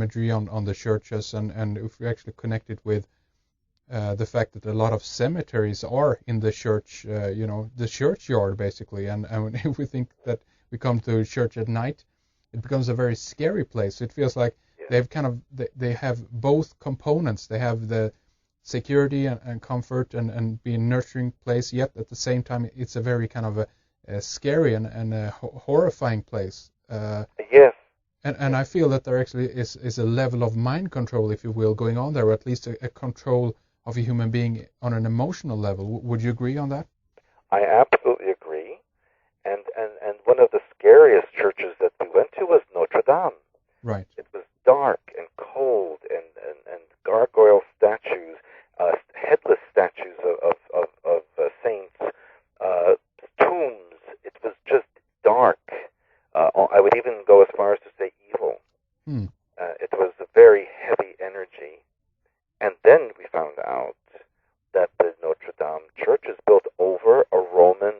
imagery on the churches, and if we actually connect it with the fact that a lot of cemeteries are in the church, the churchyard basically, and if we think that we come to church at night, it becomes a very scary place. It feels like they have both components. They have the security and comfort and be a nurturing place, yet at the same time it's a very kind of a scary and a horrifying place. Yes. And I feel that there actually is a level of mind control, if you will, going on there, or at least a control of a human being on an emotional level. Would you agree on that? I absolutely agree. And one of the scariest churches that we went to was Notre Dame. Right. It was dark and cold and gargoyle statues, headless statues of saints, tombs. It was just dark. I would even go as far as to say evil. It was a very heavy energy. And then we found out that the Notre Dame church is built over a Roman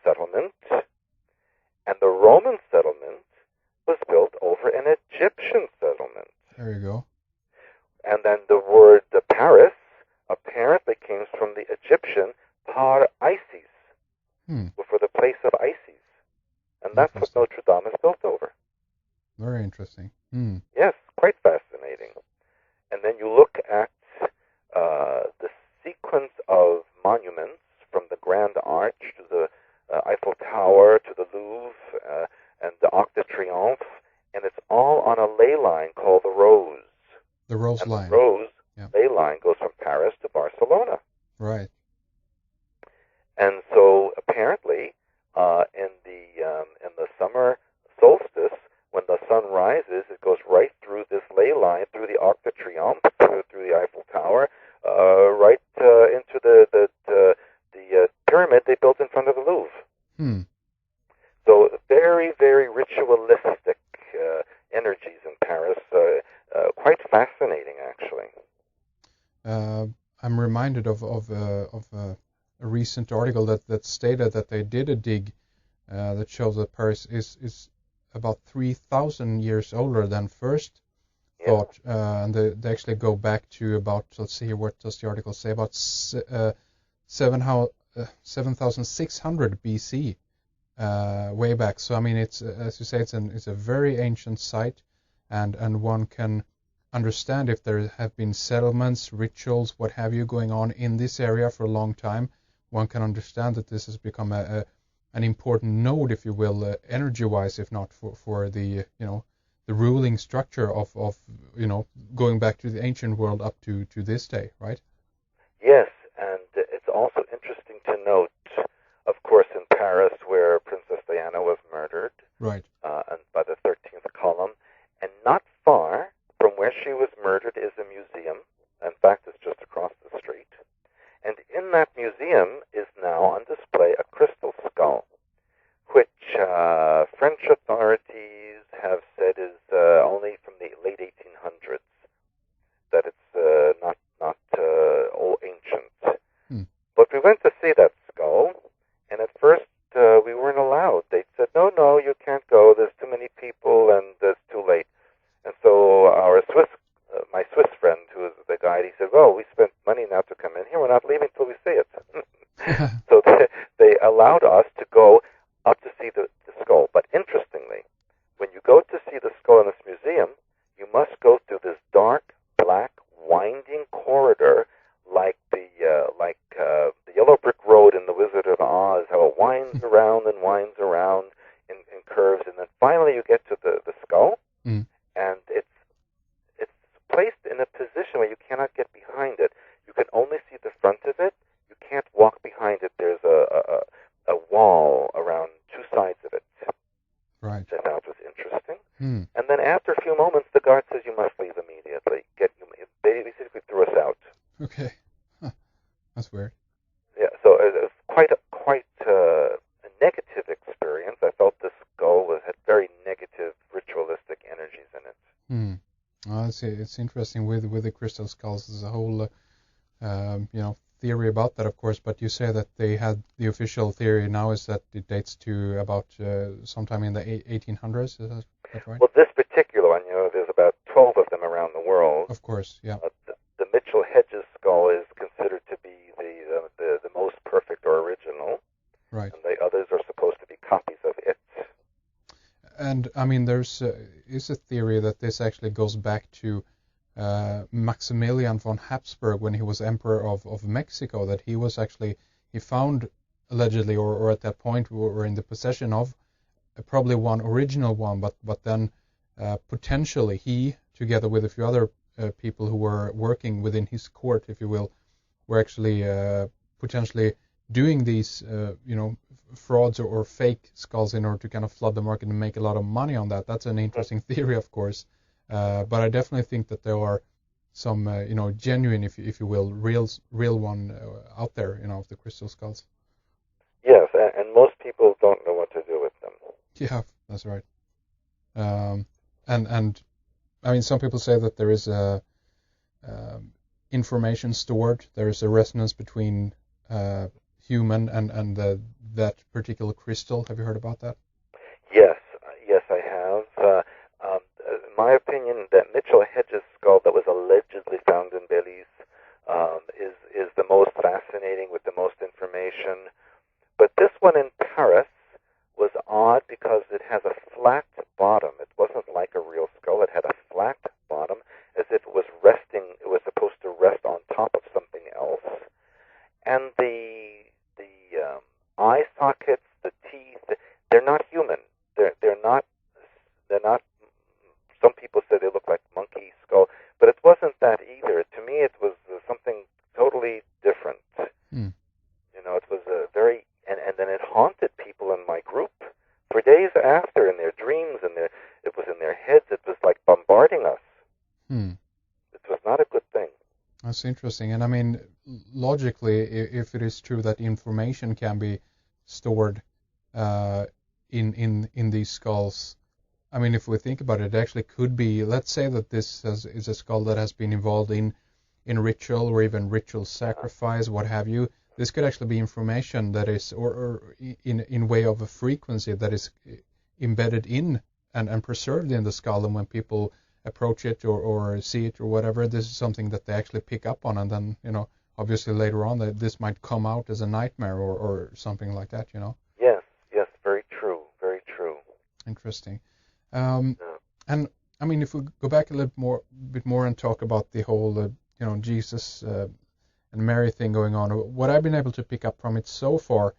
settlement, and the Roman settlement was built over an Egyptian settlement. There you go. And then the word Paris apparently came from the Egyptian Par Isis, for the place of Isis. And that's what Notre Dame is built over. Very interesting. Yes, quite fascinating. And then you look at the sequence of monuments from the Grand Arch to the Eiffel Tower to the Louvre and the Arc de Triomphe, and it's all on a ley line called the Rose. The Rose line. The Rose ley line goes from Paris to Barcelona. Right. And so apparently, in the summer solstice, when the sun rises, it goes right through this ley line, through the Arc de Triomphe, through the Eiffel Tower, right into the pyramid they built in front of the Louvre. So very, very ritualistic energies in Paris. Quite fascinating, actually. I'm reminded of a recent article that stated that they did a dig that shows that Paris is about 3,000 years older than first thought, and they actually go back to about, let's see here, what does the article say, about 7,600 BC, way back. So I mean, it's, as you say, it's a very ancient site, and one can understand if there have been settlements, rituals, what have you, going on in this area for a long time. One can understand that this has become an important node, if you will, energy-wise, if not for the the ruling structure of going back to the ancient world up to this day, right? Yes, and it's also interesting to note, of course, in Paris, where Princess Diana was murdered, right, and by the 13th column, and not far from where she was murdered is a museum. In fact, it's just across the street. And in that museum is now on display a crystal skull, which French authorities have said is only from the late 1800s, that it's not old ancient. But we went to see that skull, and at first we weren't allowed. They said, no, you can't go. There's too many people, and it's too late. And so my Swiss friend, who is the guide, he said, well, we spent money now to come in here. We're not leaving till we see it. So they allowed us to go up to see the skull. But interestingly, when you go to see the skull in this museum, you must go through this dark, black, winding corridor like the yellow brick road in The Wizard of Oz, how it winds around and winds around in curves. And then finally you get to the skull, and it's placed in a position where you cannot get behind it. You can only see the front of it. You can't walk behind it. There's a wall around two sides of it. Right. Which I thought was interesting. And then after a few moments, the guard says you must leave immediately. They basically threw us out. Okay. That's weird. Yeah. So it was quite a negative experience. I felt this skull had very negative ritualistic energies in it. Well, it's interesting with the crystal skulls. There's a whole theory about that, of course. But you say that they had the official theory now is that it dates to about sometime in the 1800s. Is that right? Well, this particular one, there's about 12 of around the world. Of course, yeah. The Mitchell-Hedges skull is considered to be the most perfect or original, Right. and the others are supposed to be copies of it. And I mean, is a theory that this actually goes back to Maximilian von Habsburg when he was emperor of Mexico. That he found allegedly, or at that point were in the possession of probably one original one, but then potentially he, together with a few other people who were working within his court, if you will, were actually potentially doing these frauds or fake skulls in order to kind of flood the market and make a lot of money on that. That's an interesting theory, of course, but I definitely think that there are some genuine, if you will, real one out there, of the crystal skulls. Yes, and most people don't know what to do with them. Yeah, that's right. And I mean, some people say that there is a information stored. There is a resonance between human and that particular crystal. Have you heard about that? Yes, I have. In my opinion, that Mitchell-Hedges skull that was allegedly found in Belize is the most fascinating with the most information. But this one in Paris was odd because it has a flat bottom. It wasn't like a real skull. It had a flat bottom, as if it was resting. It was supposed to rest on top of something else. And the eye sockets, the teeth, they're not human. They're not. Some people say they look like monkey skull, but it wasn't that either. To me, it was something totally different. It was a very and then it haunted people in my group for days after, in their dreams, and it was in their heads. It was like bombarding us. It was not a good thing. That's interesting. And I mean, logically, if it is true that information can be stored in these skulls, I mean, if we think about it, it actually could be, let's say that this is a skull that has been involved in ritual or even ritual sacrifice, what have you. This could actually be information that is, or in way of a frequency that is embedded in and preserved in the skull, and when people approach it or see it or whatever, this is something that they actually pick up on, and then, obviously later on this might come out as a nightmare or something like that, Yes, very true, very true. Interesting. And I mean, if we go back a bit more and talk about the whole, Jesus and Mary thing going on, what I've been able to pick up from it so far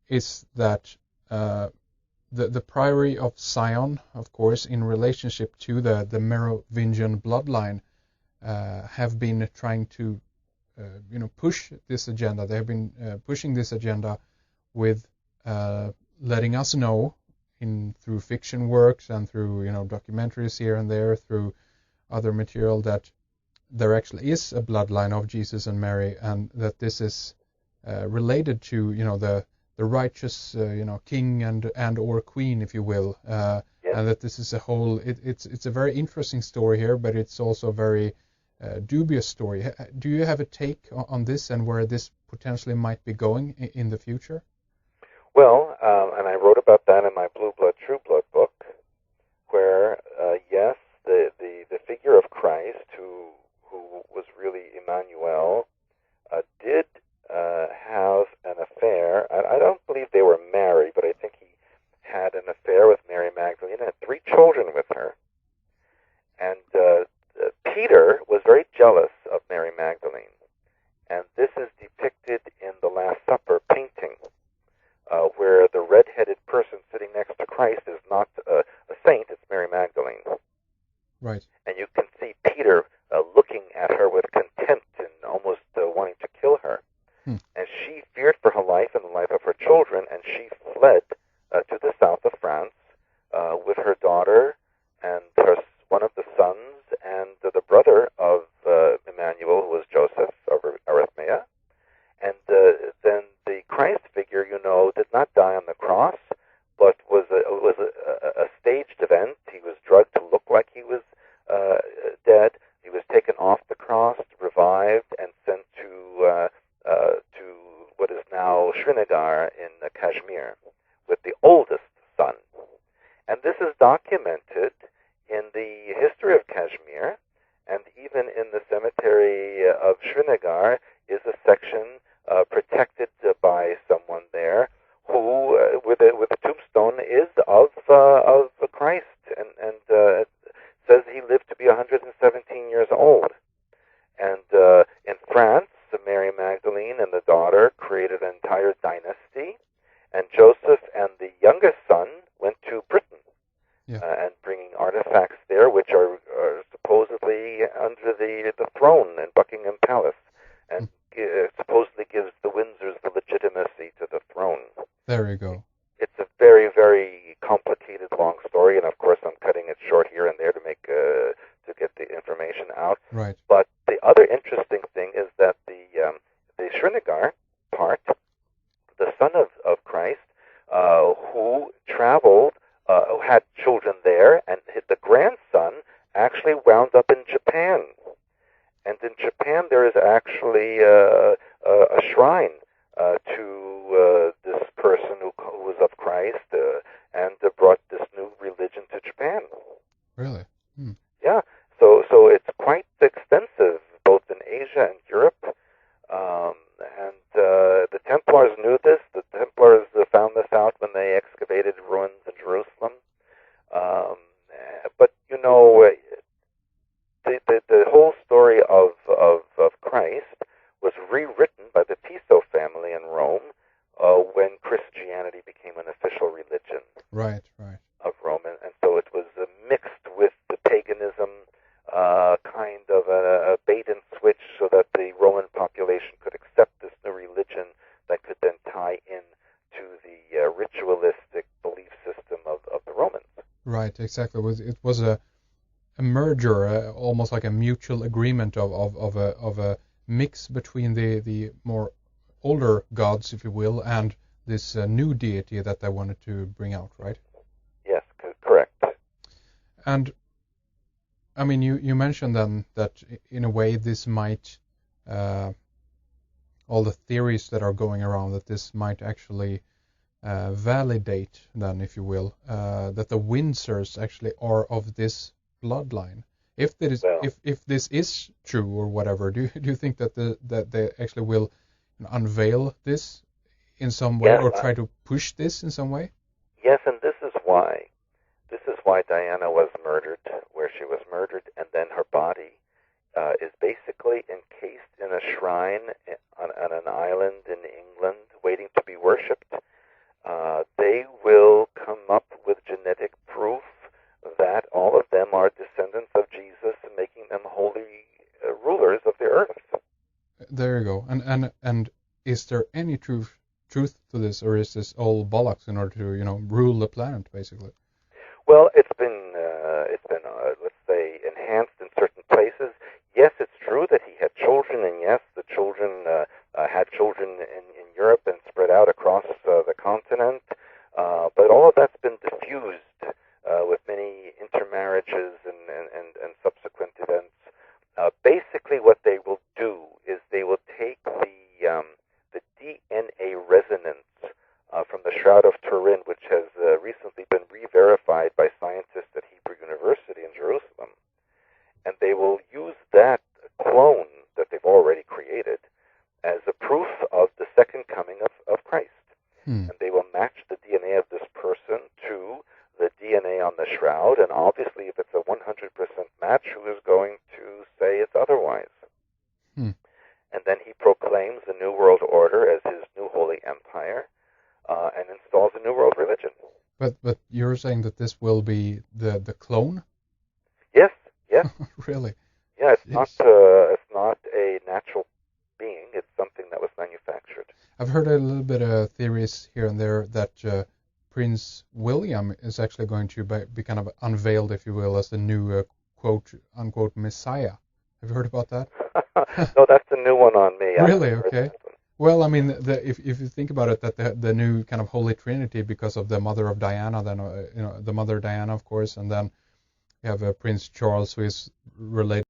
is that the priory of Sion, of course, in relationship to the Merovingian bloodline, have been trying to, push this agenda. They have been pushing this agenda with letting us know through fiction works and through documentaries here and there, through other material, that there actually is a bloodline of Jesus and Mary, and that this is related to the righteous king and or queen, if you will, and that this is a whole. It's a very interesting story here, but it's also a very dubious story. Do you have a take on this and where this potentially might be going in the future? Well, and I wrote about that in my Blue Blood, True Blood book, where, yes, the figure of Christ, who was really Emmanuel, did have an affair. I don't believe they were married, but I think he had an affair with Mary Magdalene and had 3 children with her. And Peter was very jealous of Mary Magdalene. And this is depicted in the Last Supper painting, where the red-headed person sitting next to Christ is not a saint, it's Mary Magdalene. Right. And you can see Peter looking at her with contempt and almost wanting to kill her. And she feared for her life and the life of her children, and she fled to the south of France with her daughter and one of the sons and the brother of Emmanuel, who was Joseph of Arimathea. And then the Christ figure, did not die on the cross, but was a staged event. He was drugged to look like he was dead. He was taken off the cross, revived, and sent to what is now Srinagar in Kashmir with the oldest son. And this is documented in the history of Kashmir, Srinagar is a section protected by someone there who, where the tombstone is of Christ, and it says he lived to be 117 years old. And in France, Mary Magdalene and the daughter created an entire dynasty, and Joseph and the youngest son went to Britain, and bringing artifacts there, which are supposedly under the throne in Buckingham Palace, and supposedly gives the Windsors the legitimacy to the throne. There you go. It's a very, very complicated, long story, and of course I'm cutting it short here and there to make to get the information out. Right. But the other interesting thing is that the Srinagar part, the son of Christ, who traveled, who had children there, and the grandson actually wound up in Japan. And in Japan there is actually a shrine to this person who was of Christ and brought this new religion to Japan. Really? Yeah. So it's quite extensive, both in Asia and Europe. And the Templars knew this. The Templars found this out when they excavated ruins in Jerusalem. But you know, the whole story of Christ was rewritten by the Piso family in Rome when Christianity became an official religion. Right. Of Rome, and so it was mixed with the paganism, kind of a bait and switch, so that the Roman population could accept this new religion that could then tie in to the ritualistic belief system of the Romans. Right, exactly. It was a merger, almost like a mutual agreement of a mix between the more older gods, if you will, and this new deity that they wanted to bring out, right? Yes, correct. And I mean, you mentioned then that in a way this might, all the theories that are going around, that this might actually validate then, if you will, that the Windsors actually are of this bloodline. If that is, if this is true or whatever, do you think that that they actually will unveil this in some way, or try to push this in some way? Yes, and this is why. This is why Diana was murdered, where she was murdered, and then her body is basically encased in a shrine on an island in England, waiting to be worshipped. They will come up with genetic proof that all of them are descendants of Jesus, and making them holy rulers of the earth. There you go. And is there any truth to this, or is this all bollocks in order to rule the planet, basically? Well, it's been let's say, enhanced in certain places. Yes, it's true that he had children, and yes, the children had children in Europe and spread out across the continent. But all of that's been diffused with many intermarriages and subsequent events. Basically, what they will do is they will take the DNA resonance from the Shroud of Turin, which has recently been re-verified by scientists at Hebrew University in Jerusalem, and they will use that clone that they've already created as a proof of the second coming of Christ. And they will match the DNA of this person to the DNA on the shroud, and obviously if it's a 100% match, who is going to say it's otherwise? And then he proclaims the New World Order as his new holy empire, and installs a New World religion. But you're saying that this will be the clone? Yes. Really? Yeah, it's not a natural being. It's something that was manufactured. I've heard a little bit of theories here and there that Prince William is actually going to be kind of unveiled, if you will, as the new quote-unquote Messiah. Have you heard about that? No, that's a new one on me. Really? Okay. Well, I mean, if you think about it, that the new kind of Holy Trinity, because of the mother of Diana, then the mother Diana, of course, and then you have Prince Charles, who is related